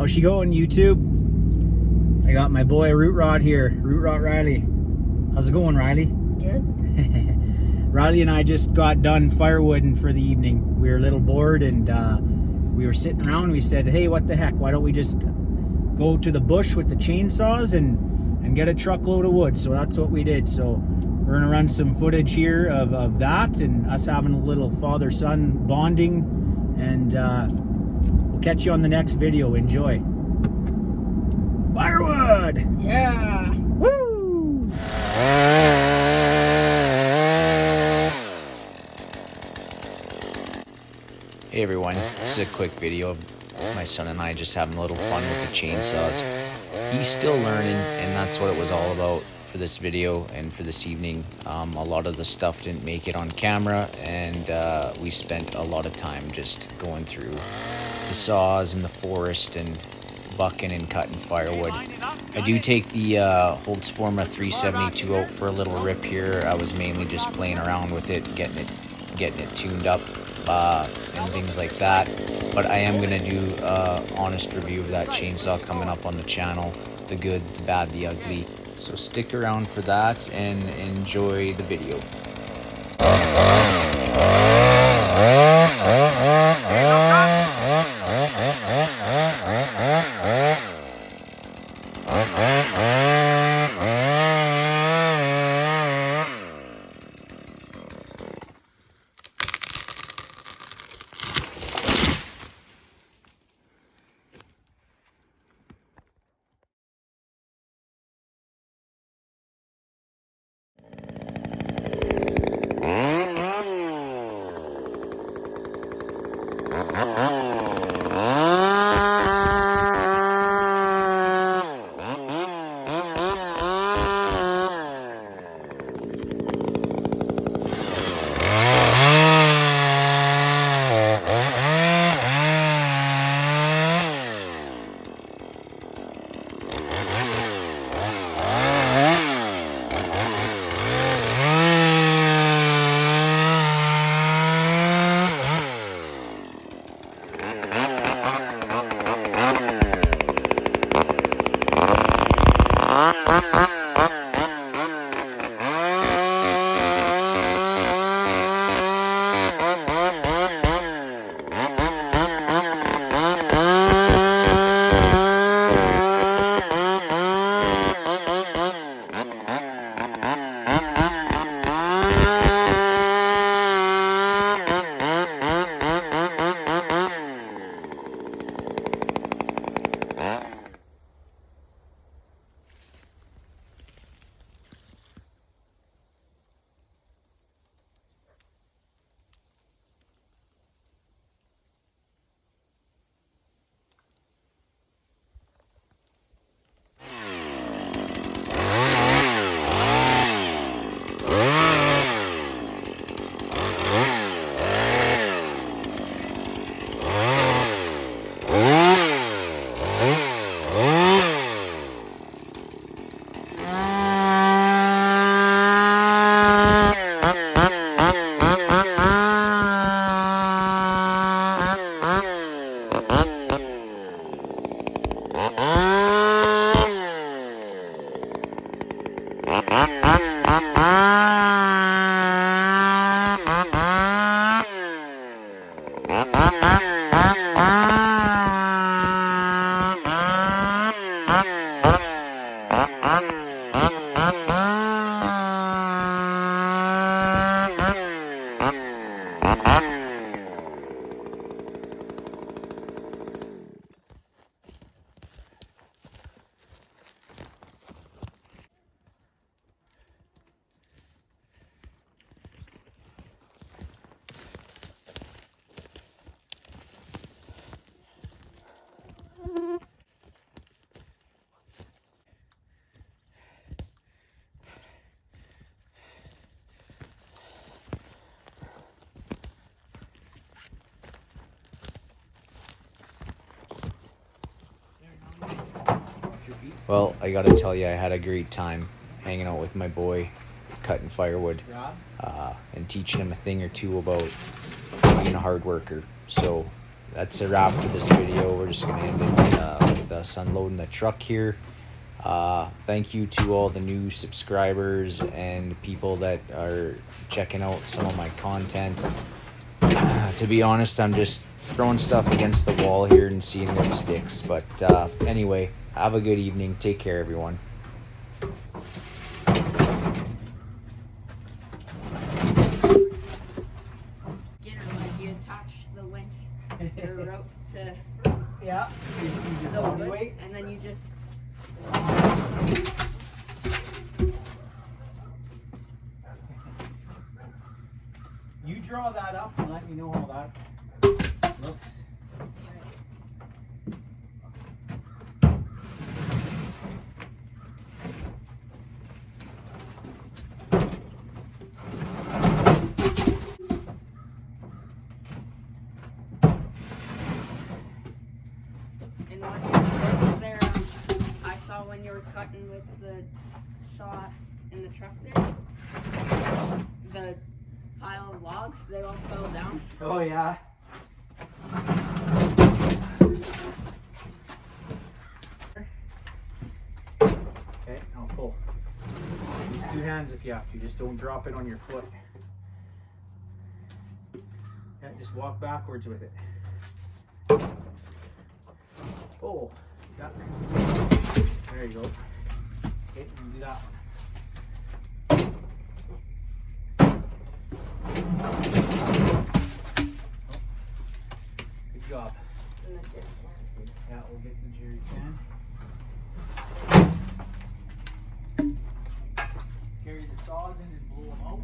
How's she going, YouTube? I got my boy Root Rod here, Root Rod Riley. How's it going, Riley? Good. Riley and I just got done firewooding for the evening. We were a little bored and we were sitting around and we said, hey, what the heck, why don't we just go to the bush with the chainsaws and get a truckload of wood. So that's what we did. So we're gonna run some footage here of that and us having a little father-son bonding, and we'll catch you on the next video. Enjoy. Firewood! Yeah. Woo! Hey everyone, this is a quick video of my son and I just having a little fun with the chainsaws. He's still learning, and that's what it was all about for this video and for this evening. A lot of the stuff didn't make it on camera, and we spent a lot of time just going through the saws in the forest and bucking and cutting firewood. I do take the Holzfforma 372 out for a little rip here. I was mainly just playing around with it, getting it tuned up and things like that. But I am gonna do an honest review of that chainsaw coming up on the channel, the good, the bad, the ugly. So stick around for that and enjoy the video. Well, I gotta tell you, I had a great time hanging out with my boy, cutting firewood, and teaching him a thing or two about being a hard worker. So that's a wrap for this video. We're just gonna end it with with us unloading the truck here. Thank you to all the new subscribers and people that are checking out some of my content. To be honest, I'm just throwing stuff against the wall here and seeing what sticks. But anyway, have a good evening. Take care, everyone. You attach the winch or rope to Yeah. the wood, and then you just. You draw that up and let me know how that looks. And what there, I saw when you were cutting with the saw in the truck there, the pile of logs, they all fell down. Oh yeah. Okay, I'll pull. Use 2 hands if you have to. Just don't drop it on your foot. Yeah, just walk backwards with it. Oh, got there. There you go. Okay, and do that one. Good job. Yeah, we'll get the jerry can. Carry the saws in and blow them out.